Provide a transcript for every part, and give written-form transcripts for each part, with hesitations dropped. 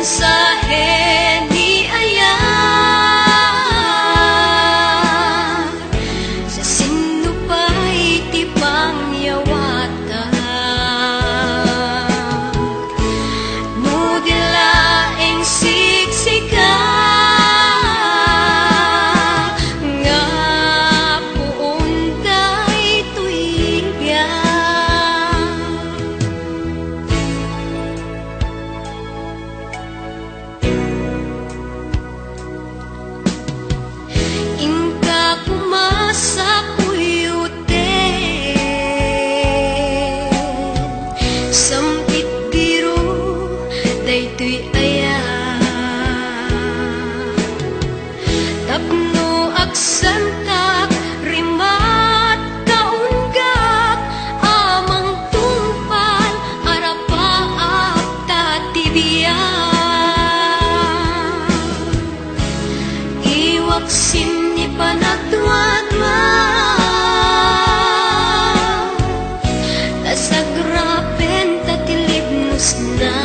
mensahe ni ayah sa sinupay tipang yawata nudilaeng siksika nga puunday tuiga ingka kumasa puyute sampit biru daytoy aya tapno agsantak rimat kaunggak amang tungpal arapaak tatibiyang iwaksin ni panagduadwa tasagrapen tatilibnos na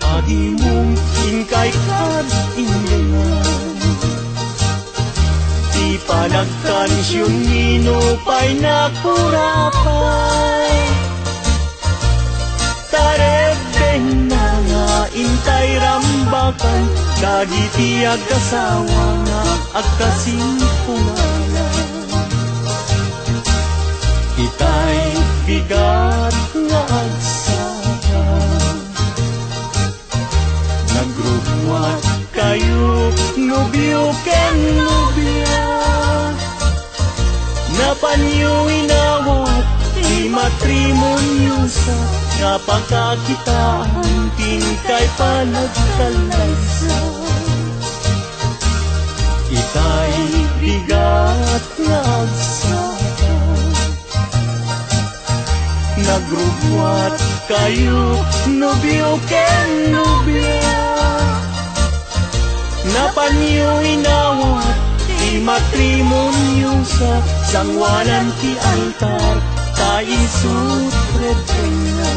adi mong ingkay kad indengan. Di pa nagkansyon nino pa'y nakurapay. Tarebeng na nga intay rambakan, dagiti agkasawa nga agkasimpungalan. Itay bigat nga agsaka, nagrugwat kayo nobyo ken nobya. Napanyo inawat di matrimonyo sa napakakitaan tinkay panagkalaysa. Itay bigat nga agsaka, nagrugwat kayo nobyo ken nobya. Napanyo inawat di matrimonyo sa sangwanan ti altar tain sutredena.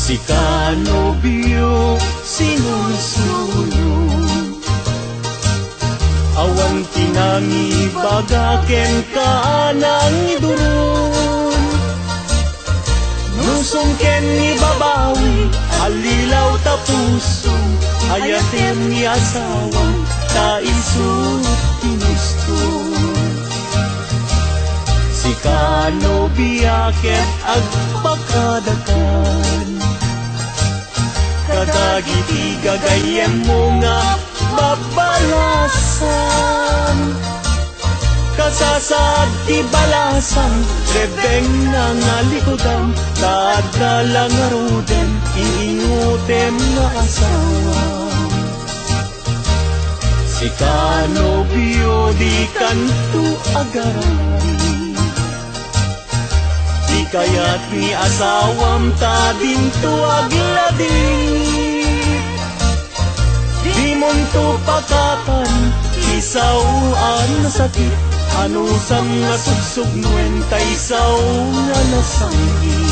Si kanobyo sinusulong, awan tinangi bagaken kaanang idurun. Nusong ken ni babawi, alilaw tapusong, ayaten ni asawang taisut tinustun. Si kanobya ket agpakadakan, kadagiti gagayem mo nga babalasan. Kasasad ti balasan, rebeng na nga likodan, lahat ka lang aruden, iingutem nga asawa. Si kanobyo di kanto agaran, di kayat ni asawam ta dinto aglading. Di monto pakatan, isauan na sakit, anusam nga sugsugnuen taisaw nga nasanggi.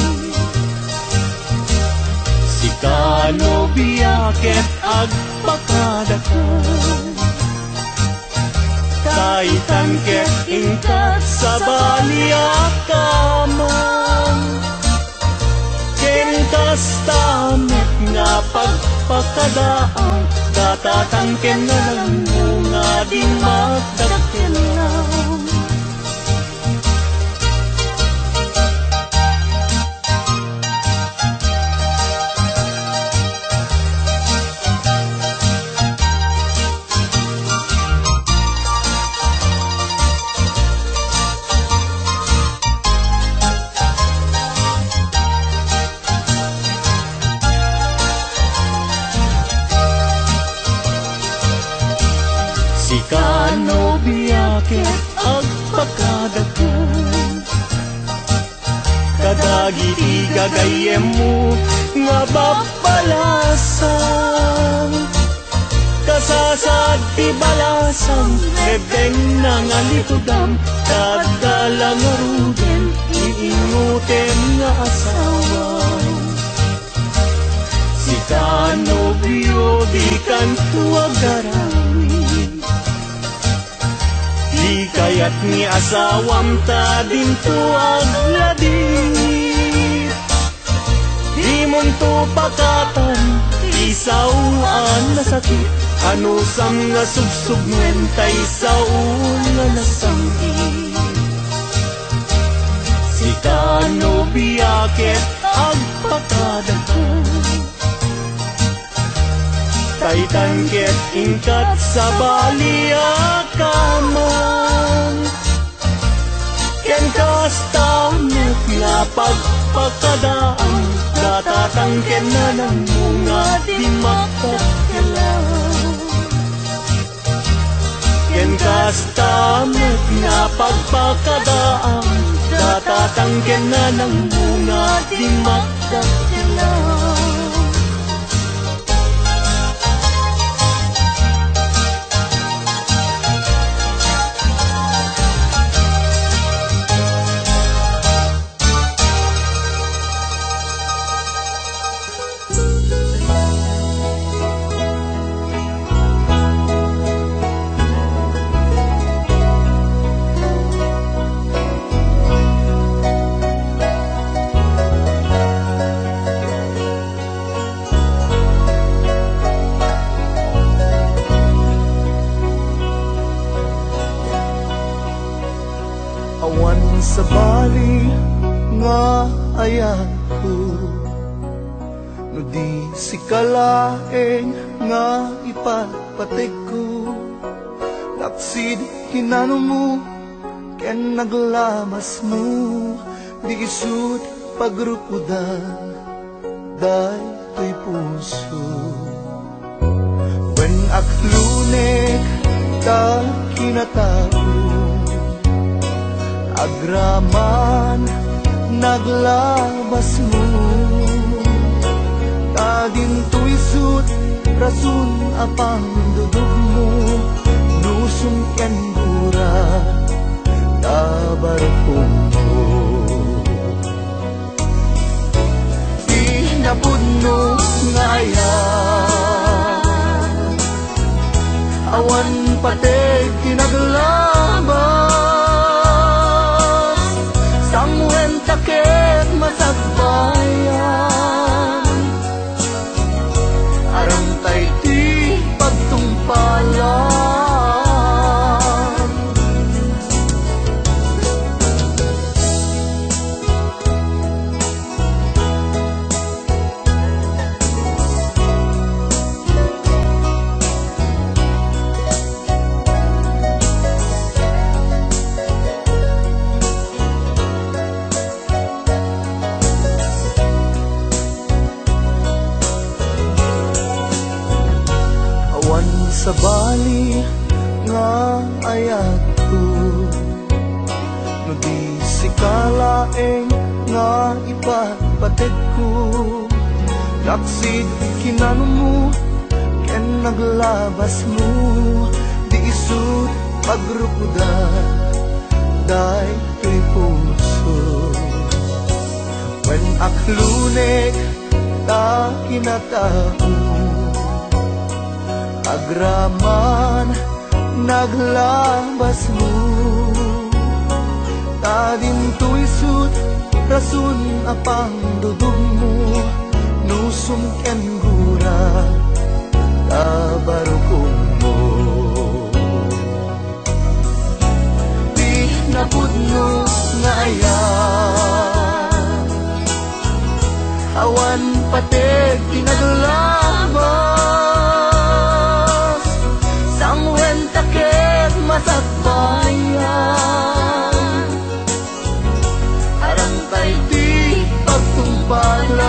Si kanobya ket agpakadakan, kaitan ket ingkat sa baliakaman. Kentas tamet nga pagpakadaan, datatangken nga lang nga di magdakkelan. Si kanobya ket agpakadakan, kadagiti gagayem mo nga babalasan. Kasasad ti balasang, rebeng na nga likodan, kadalang aruden, iingutem nga asawa. Si kanobyo di kanto agaramin, di kayat ni asawam ta dinto aglading. Di monto pakatan, isauan na sakit, anusam nga sugsugnen taisaon nga nasanggi. Si kanobya ket agpakadakan, kaitan ket ingkat sa baliakaman. Ken kastamet nga pagpakadaan, natatangken na ng mga di magpakyaman. pagpakadaang tatatangken na ng bunga di magdagdalang. Awan sa bali nga ayan ko, no di si kalaeng nga ipapatig ko. Laksid hinano mo, ken naglamas mo, di isud pagrukuda, day to'y puso. When aklunek ta kinatao, agraman naglabas mo, tagin to'y sut rasun apang dudog mo, nusong ken gura tabarkong mo. Inapudno ngayan, awan pateg tinaglabas, sangwen takit masagbayan, arang tay ti pagtungpalan. Sa bali nga ayat ko, no di si kalaeng nga ipapatig ko. Laksid kinano mo, ken naglabas mo, di isud pagrukuda, day to'y puso. When aklunek ta kinatao, agraman naglabas mo, tadin to'y sut rasun apang dudog mo, nusong ken gura tabarukong mo. Di napudno nga ayan, awan pateg tinaglabas, sangwen takit masagbayan, arang tay di pagtumpalan.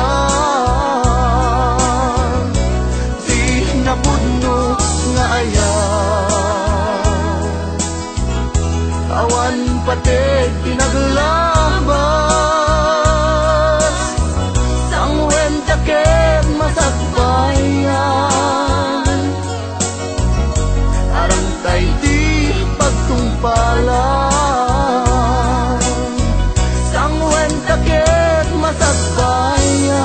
Di napudno nga ayan, awan pateg tinaglabas, sangwen takit masagbayan, arang tay di pagtungpalan. Sangwen takit masagbayan,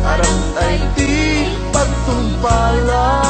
arang tay di pagtungpalan.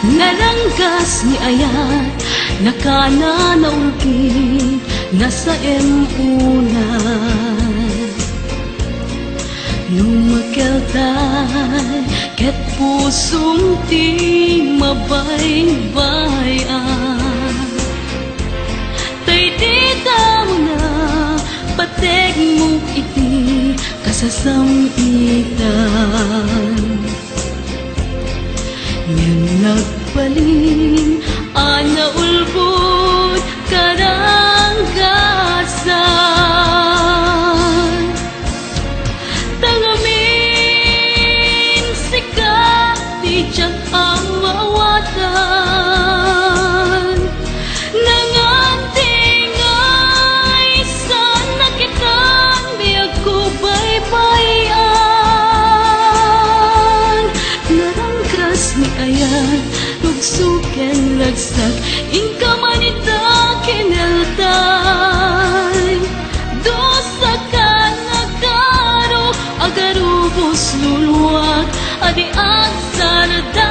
Naranggas ni ayat, nakana naulgin, nasa emunan. Numakeltay, ket pusong ti mabaybayan. Tay dita mo na, pateg mo iti kasasamitan. Nyan nagpaling, ana ulbod karanggasan. Tangamin sikat di tiyak ang mawatan. Nangantingay sana kitang biyag ko baybayan. Narangkas ni ayan, nugsuken lagsak, ingka manita kineltay. Dosa ka nagkaro, agarubos luluwag, adi ang saraday.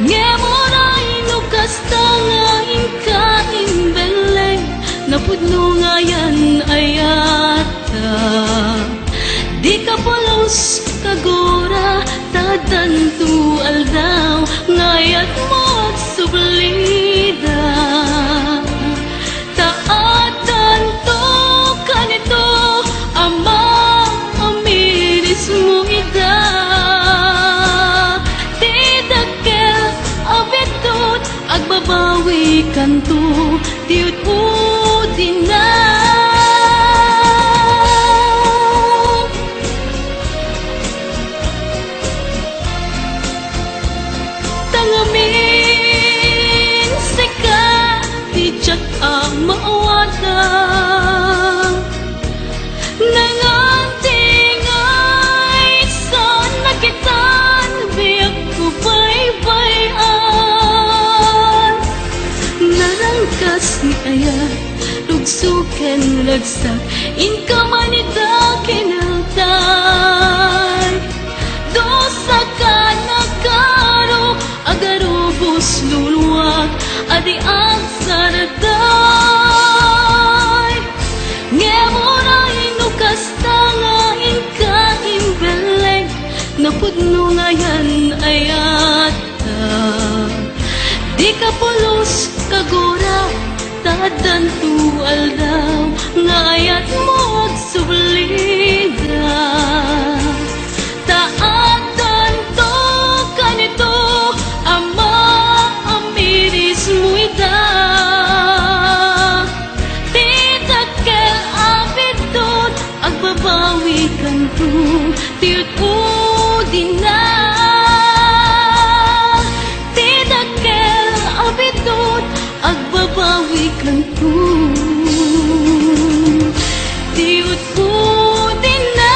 Ngemoray nukas tangain ka imbeleng, napudno ngayan ayata. Di ka polos kagora, tadantu aldaw, ngayat mo at sublida. Taatan to kanito, ama amiris mo ida. Tidakel abitot, agbabawi kanto, tiut udin na. Tangamin sikat, tiyak ang maawatan. Nangantingay sana kitan, biyak ko baybayan. Narangkas ni ayat, lugsuken lagsak, inka manita kinaltay. Dosa ka nagkaro, agarubos luluwag, adi ang saraday. Ngemoray nukas tangain ka imbeleng, napudno ngayan ayata. Di ka polos kagora, tadantu aldaw, ngayat mo ag sublida. Taatan to kanito, ama amiris mo ida. Titakel abitot, agbabawi kanto, tiut udin na. Titakel abitot, agbabawi kanto, tiut udin na.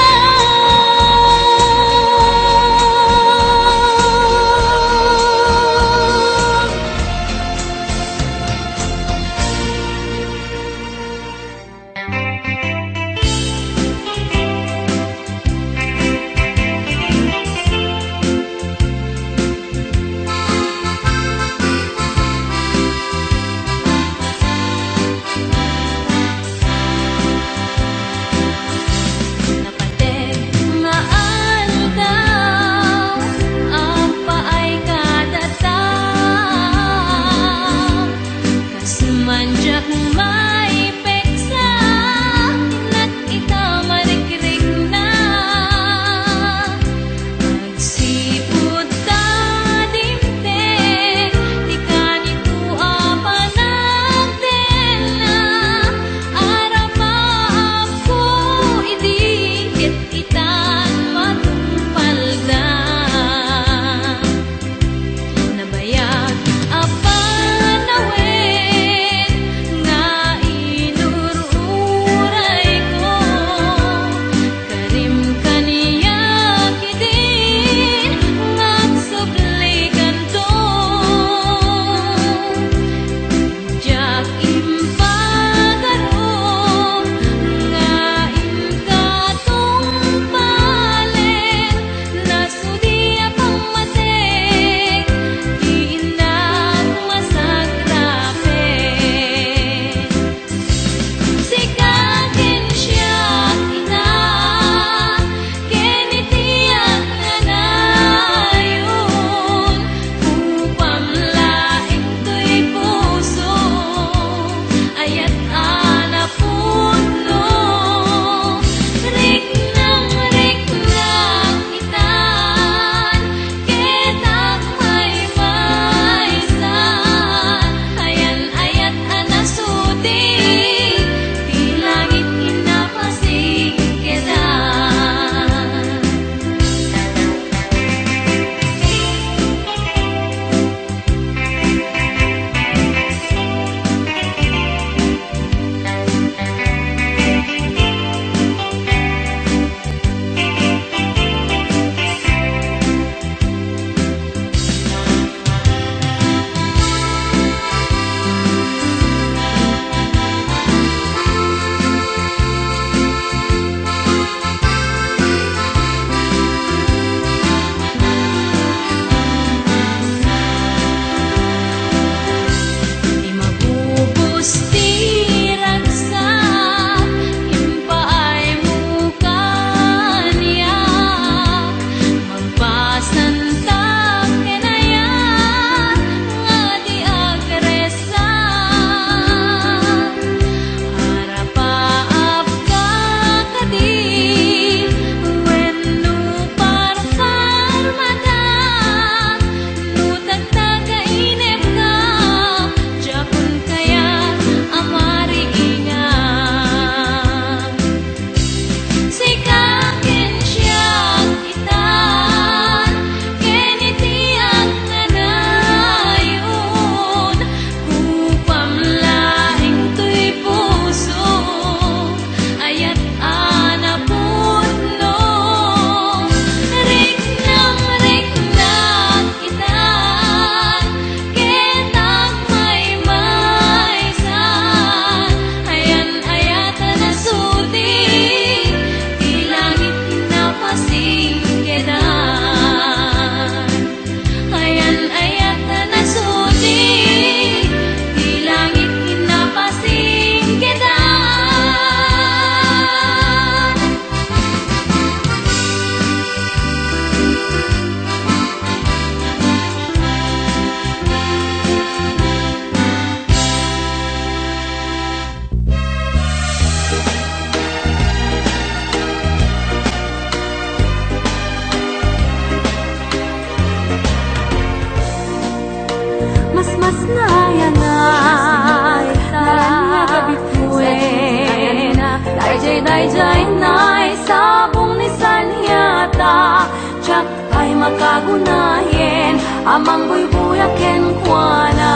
sabong ni Sanyata Tsak ay makagunahin amang buybuyaken kuana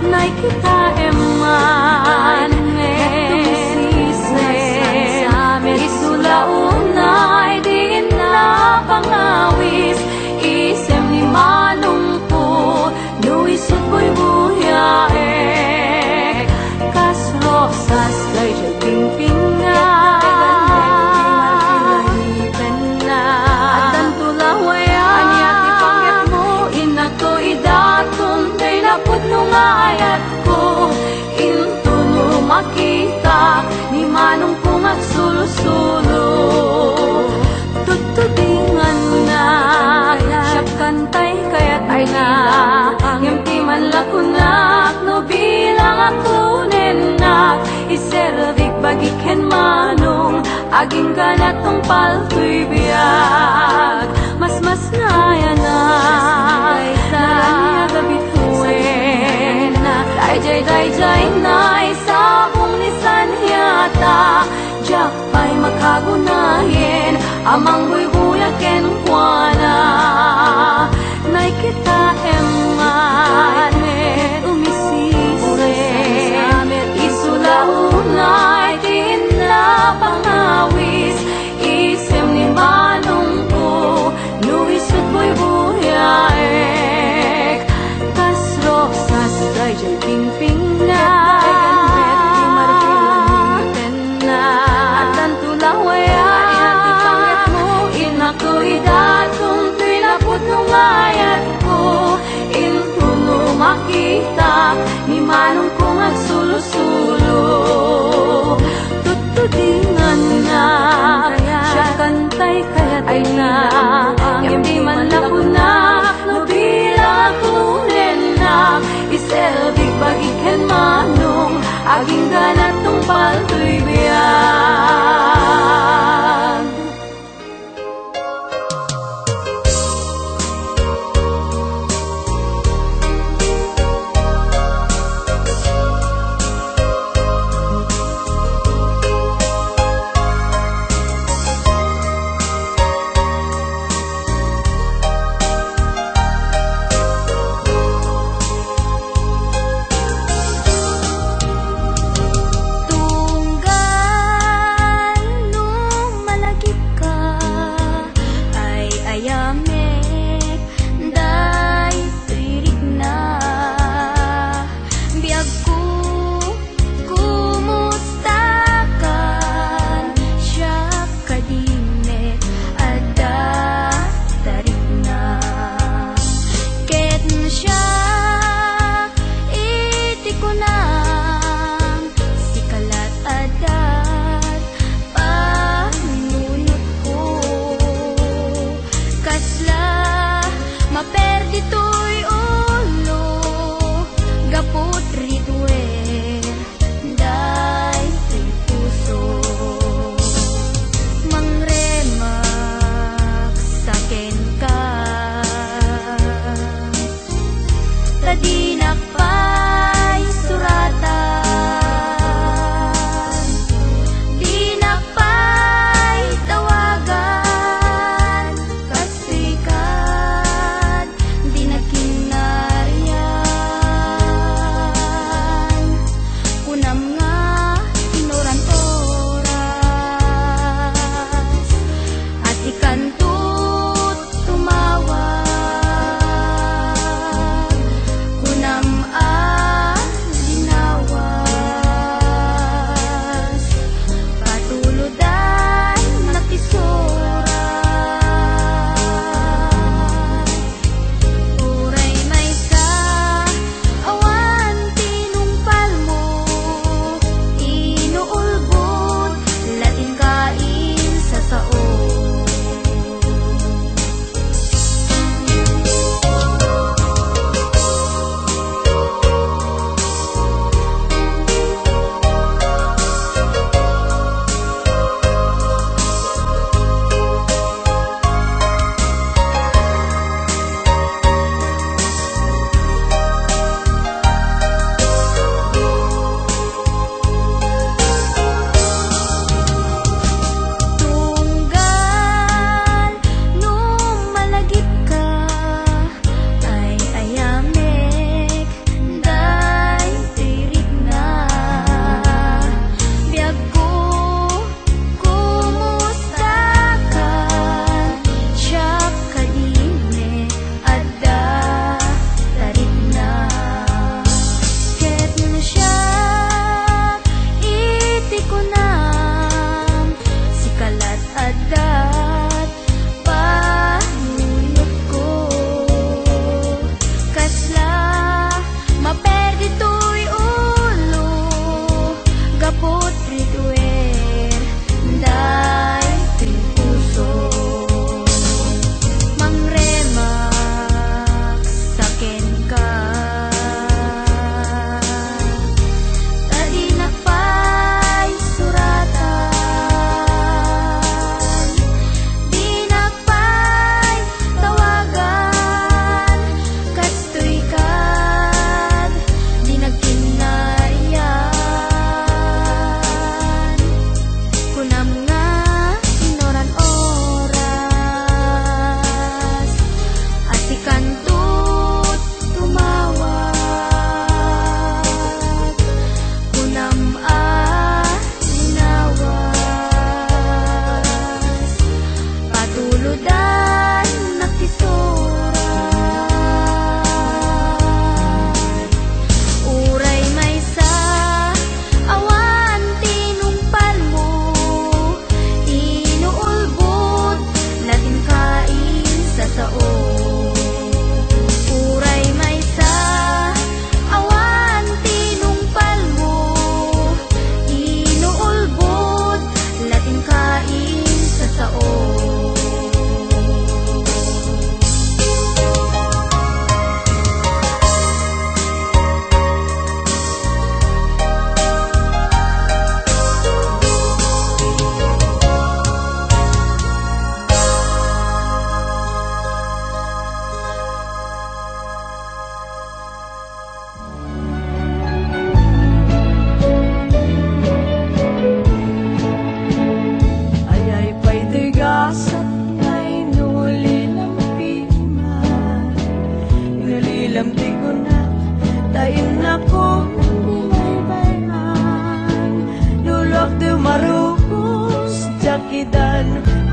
Nay kita eman tumisise isulaunay din na pangawis isem ni manungpo nuisut buybuyaek kas rosas kay pingpinga Atan tulawaya anyati pangyat mo inako idaton day napudno nga ayat ko intuno makita ni manong kong at sulusulo tutudingan na siya kantay kaya't ay na ngimti man lakunak no bilang ako nenak iservik bagiken manong aging ganatong paltoy biyag mas naya na naranya gabituin dayjay na isabong ni Sanyata Jack pa'y makagunahin amang buybuyaken kuana Nay kita eman umisise isulaunay din na pangawis isem ni manong ko nuisut buybuyaek kas rosas dayjay pingping na Atan tulawaya inako idaton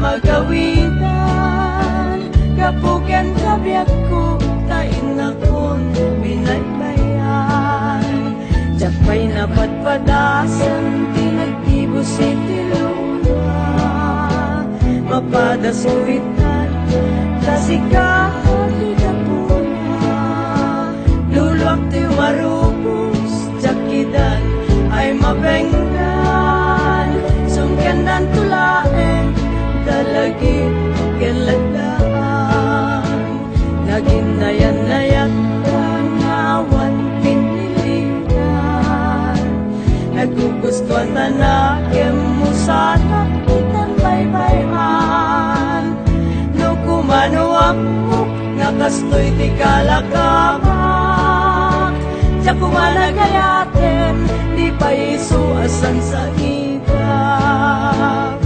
magawitan kapuken kabiyak ko tain akon binaybayan Japay na patpadasan di nagtibos iti luna mapadas kuitan tasikahan di kapuna luluak ti marupos jakidan ay mabenggan sungkendan tulaeng dalagi keladaan naging nayan-nayan tangawan piniligan nagugustuhan tanakem mo sana itan baybayan no kumano ako nakastoy ti kalakamak Diya kumanagayaten di pa isu asan sa idak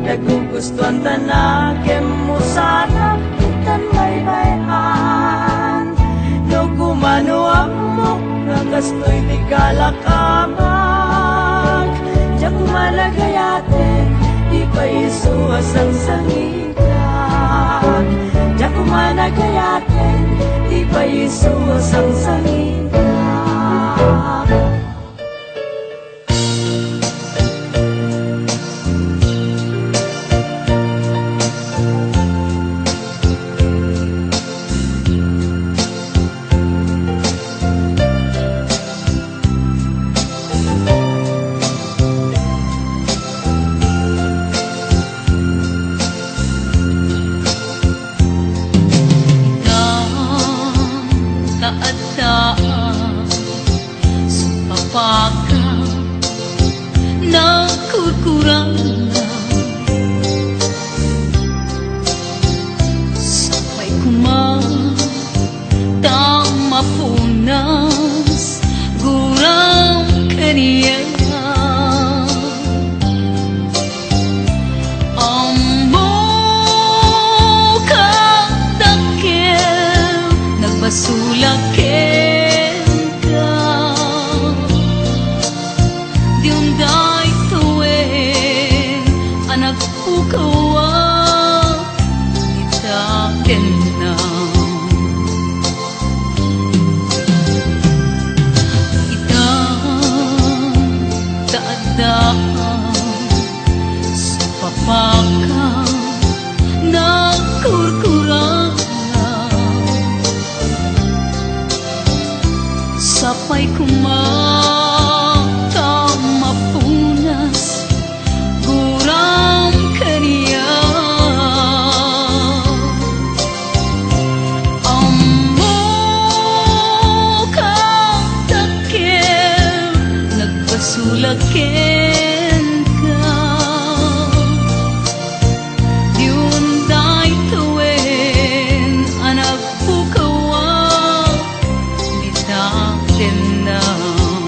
Nagugustuhan tanakem mo sana itan baybayan no kumano amok nakastoy ti kalakamak Diya kumalagayaten di pa isu asang sangitan Diya kumalagayaten di pa isu asang sangitan kaadaan supapaka na kurkuranga sampai mapunas gurang kaniya Basulaken ka Diunday tuwen Anak pukawa Itaken na Ita daadaan Sa papaka Na kurkurang Sapay kumata mapunas gurang kaniya Ammo katakel nagbasulaken ka Diunday tuwen anak pukawa now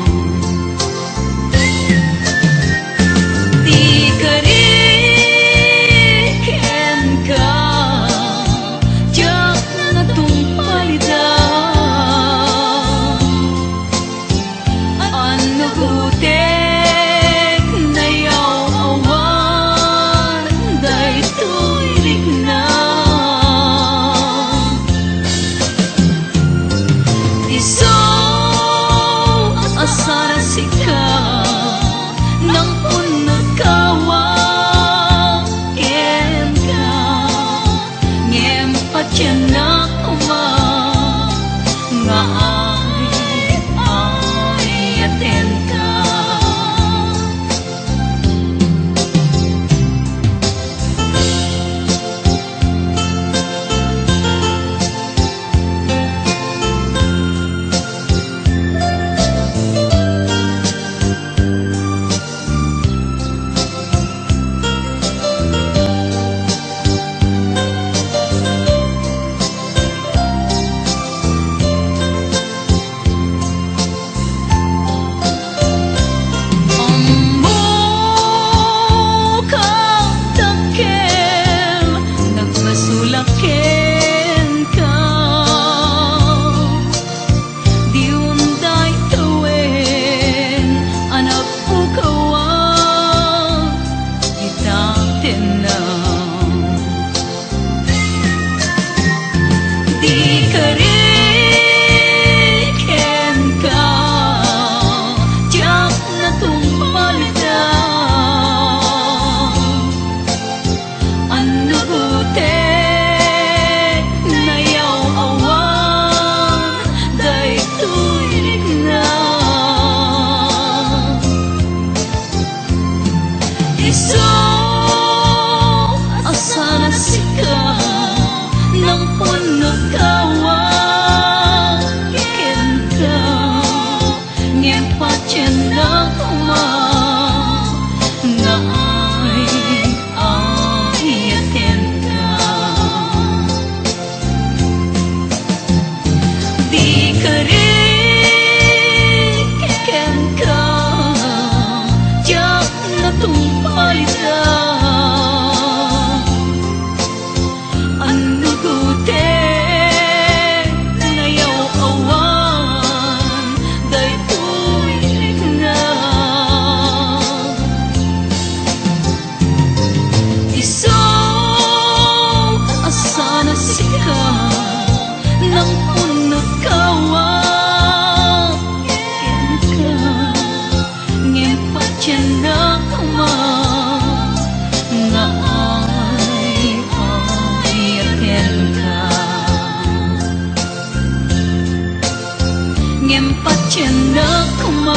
tiyanak mo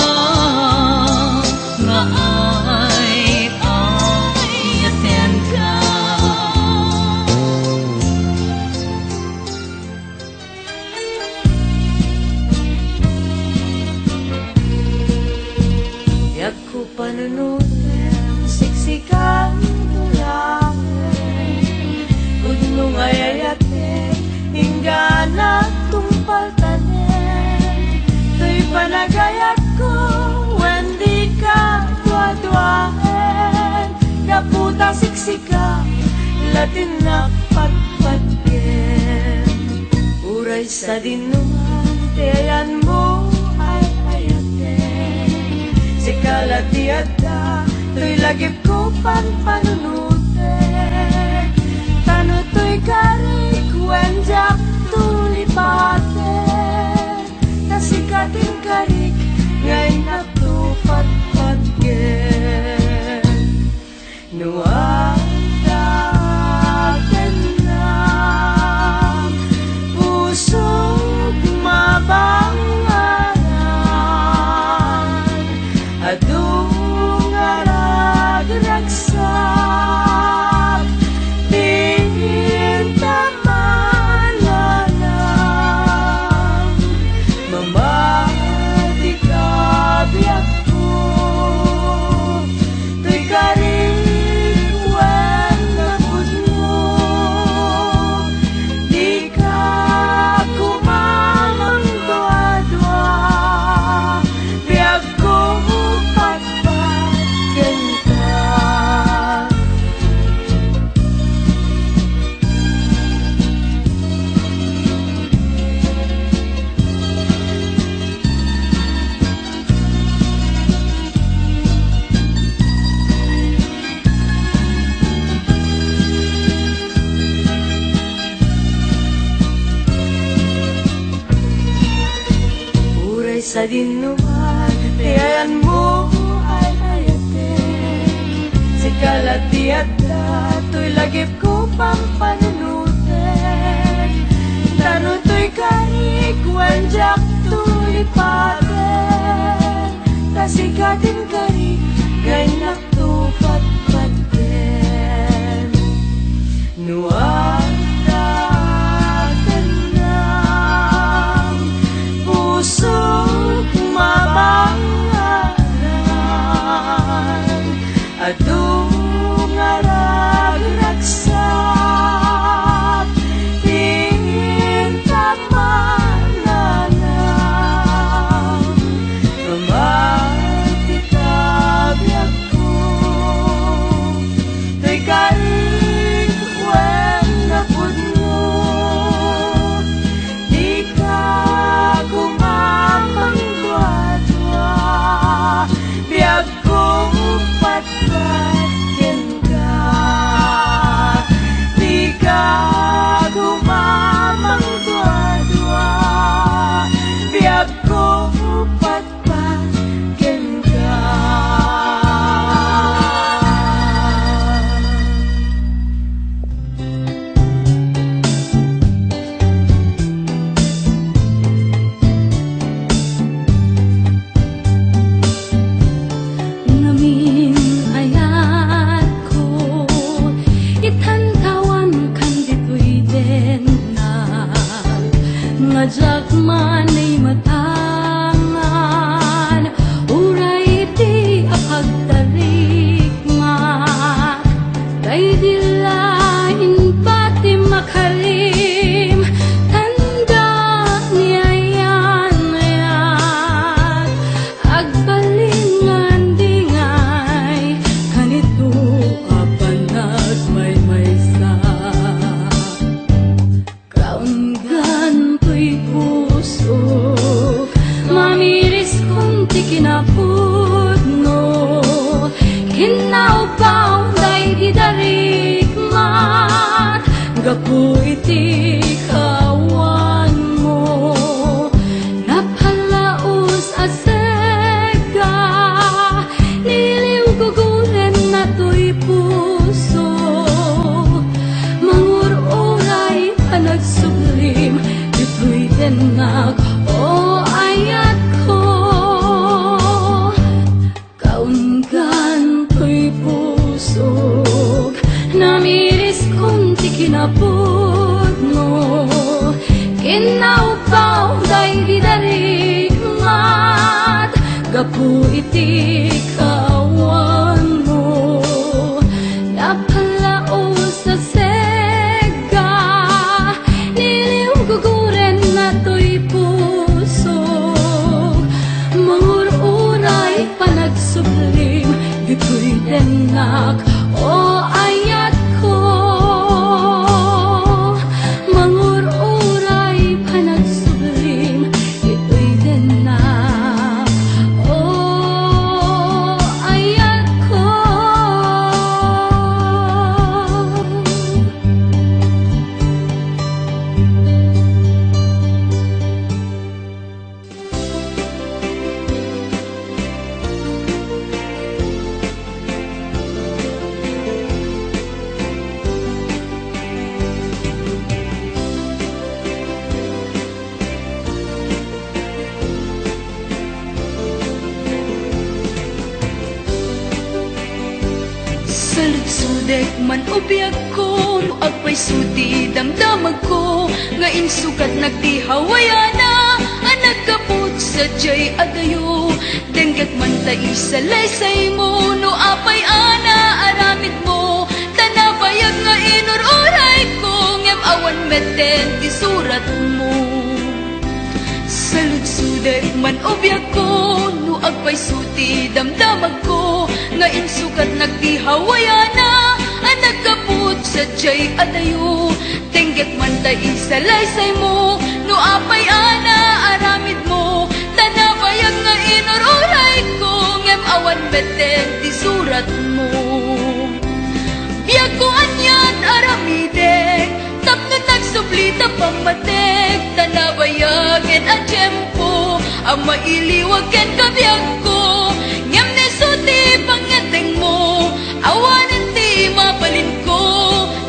nga ay aten ka. Yak ko panunutin, siksikan tulangin, kudnong ayayate, hinggana tumpaltanin, to'y panagayat ko, wendi ka tuwa-tuwain, kaputa siksika, latin na patpatkin, uray sa dinuman, tiyan mo ay ayatin, sikalatiada, to'y lagip ko panunutin, tano to'y karik, wenjak tulipatin, nasikatin karik, ngay natupatpatkin. Nuwagdagan na pusog mabangaran, adung arag-ragsak, pintamananan, mamati ka biyak ko, to'y karikwen na pudno, di ka kumamang dua-dua, biyak ko patpatken ka. Uray sa dinuman, tiyan mo ay ayatin, sikalatiada, to'y lagip ko pang panunutin, tano to'y karik, wenjak tulipatin, kasikatin karik, ganyak tupatpatkin. Nuwagdagan na pusog mabangaran, adung arag-ragsak, pintamananan, mamati ka biyak ko, to'y karikwen na pudno, di ka kumamang dua-dua, biyak ko patpatken ka, di ka kumamang dua-dua, biyak ko patpatken ka. Ngamin ayat ko, itantawan kan dito'y den na, ngajak man ay matangan, uray di apagtarigma, kay dilain pati makalim, tanda niya yan, agbalingan dingay, kanito kapanag may maysa. Kaunggan to'y puso, mamiris kunti kinapudno, kinaupaw day didarigmat, gapu iti kawan mo, napalaos asega, niliw gugulen na to'y puso, mangururay panagsublim, ito'y denag o ayat ko. napudno kinaupaw day di darigmat gapu iti kawan mo napalao sa sega niliw guguren na to'y puso mangururay panagsublim gito'y denak o ayat ko mangururay panagsublim gito'y denak o ayat ko. Saludsudek man ubiyag ko no agpay sudi damdamag ko nga insukat nagtihawayana ang nagkaput sa jay adayo dengget man ta isalaysay mo no apay ana aramid mo tanabayag nga inururay ko ngem awan meten ti surat mo. Saludsudek man ubiyag ko no agpay suti damdamag ko nga insukat nagtihawayana ang nagkaput sa jay adayo tengget man ta isalaysay mo no apay ana aramid mo tanabayag nga inururay ko ngem awan beten ti surat mo. Biyag ko anyat aramidek tapno nagsublita pamatek tanabayagen a tiyempo ang mailiwag ken kabiyag ko ngem nesuti pangateng mo awanan ti mabalin ko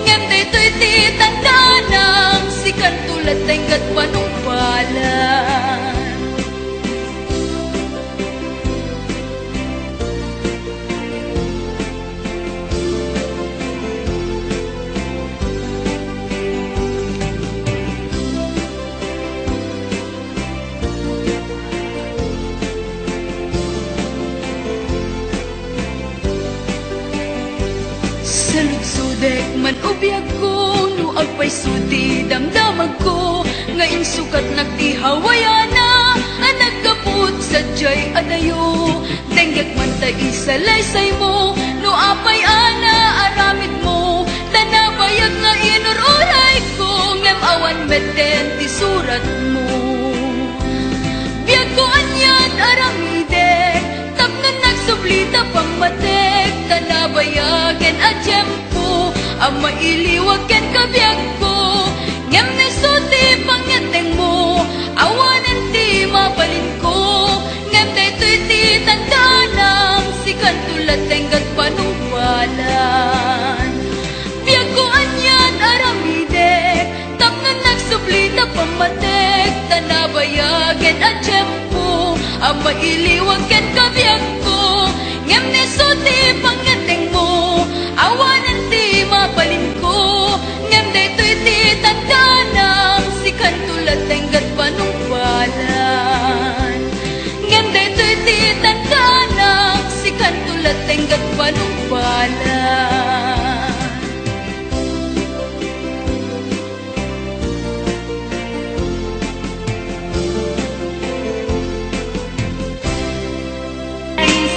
ngem daytoy ti tandaan sikan tulad tenggat panungpalan. Saludsudek man ubiyag ko no agpay sudi damdamag ko nga insukat nagtihawayana ang nagkaput sa jay adayo dengget man ta isalaysay mo no apay ana aramid mo tanabayag nga inururay ko ngem awan meten ti surat mo. Biyag ko anyat aramidek tapno nagsublita pamatek tanabayagen a tiyempo ang mailiwag ken kabiyag ko ngem nesuti pangateng mo awanan ti mabalin ko ngem daytoy ti tandaan sikan tulad tenggat panungpalan. Biyag ko anyat aramidek tapno nagsublita pamatek tanabayagen a tiyempo ang mailiwag ken kabiyag ko ngem nesuti pangateng mo awanan ti mabalin ko ngem daytoy ti tandaan sikan tulad tenggat panungpalan ngem daytoy ti tandaan sikan tulad tenggat panungpalan.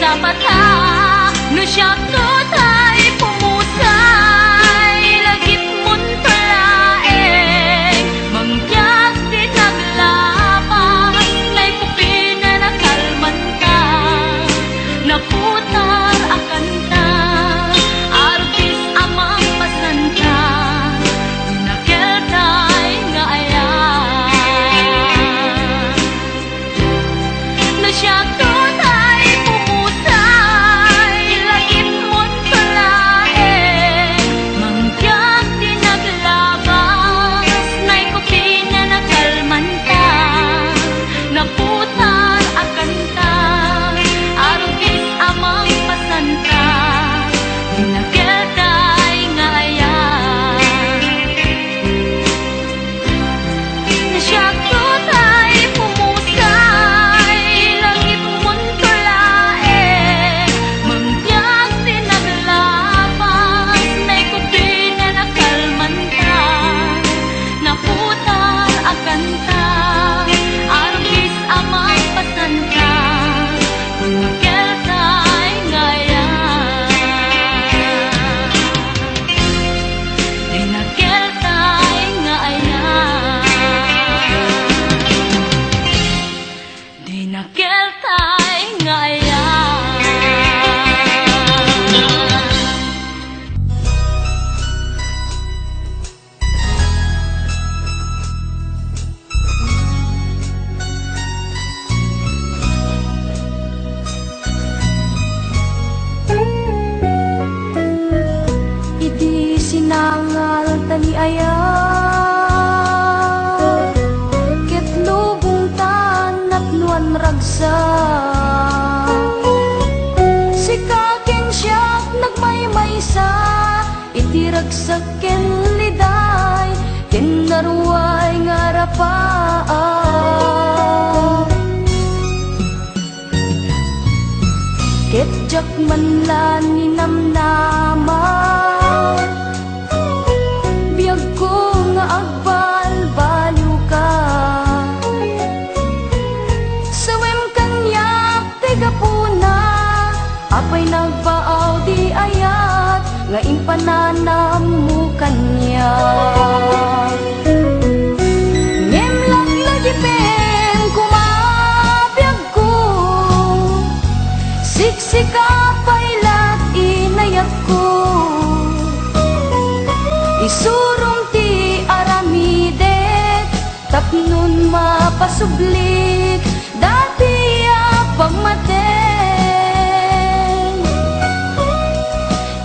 Sa mata no siya to tay pumusay lagip mon palaeng mangyag di naglapas nay pupina nakalman ka naputar akan ta ayat ket lubong tanat nuan ragsa si kaken siyak nagmaymaysa iti ragsak ken liday ken naruay ngarapaan ket jak man lan ni namnama biag ko nga agbal-baliw ka sawem kanyak tigapuna apay nagbaaw di ayat nga impananam mo kanya ngem laglagi pen kumabiag ko siksika pailat inayak ko isurong ti aramidet tapnon mapasublik dati pagmaten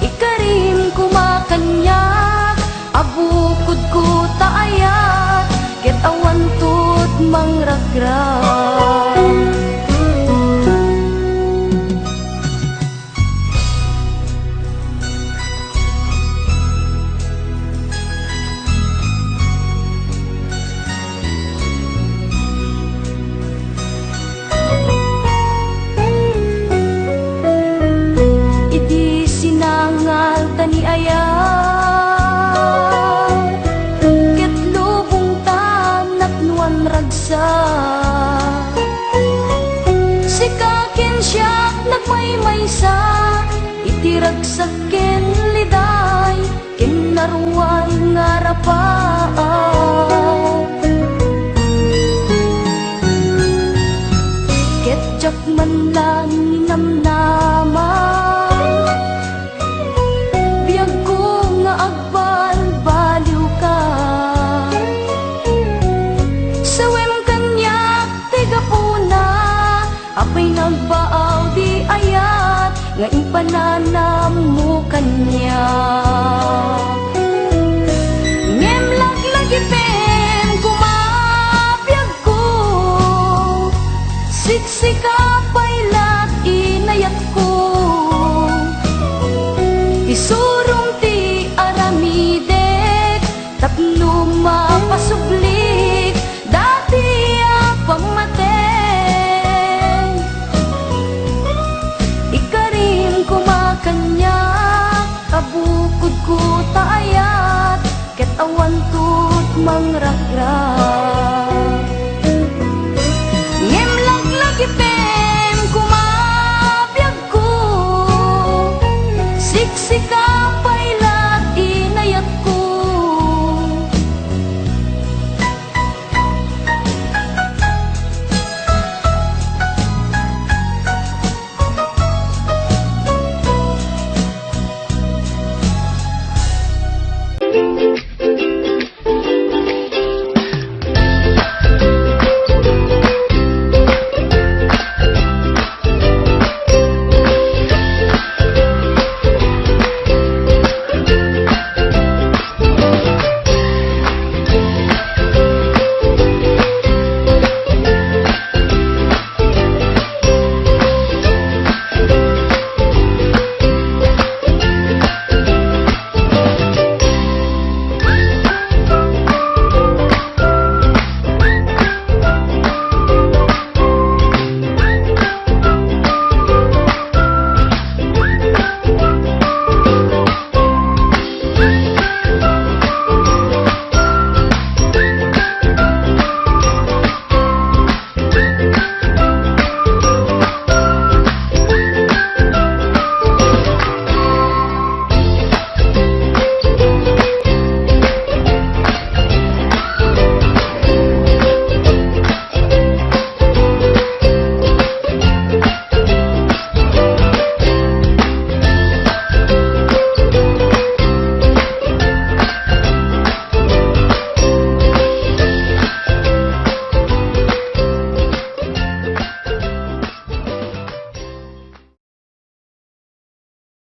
ikarim kumakanyak abukod ko taayat ket awan tut mangragrat ni ayat ket lubong tanak nuan ragsa si kaken siyak nagmaymaysa iti ragsak ken liday ken naruay ngarapaan ket jak man lang ni namnama agbal-baliw ka sawem kanyak tigapuna apay nagbaaw di ayat nga impananam mo kanya ngem laglagi pen kumabiag ko siksika pailat inayat ko isurong tapno mapasublik dati pagmaten ikarim kumakanyak kabukod ko taayat ket awan tut mangragrat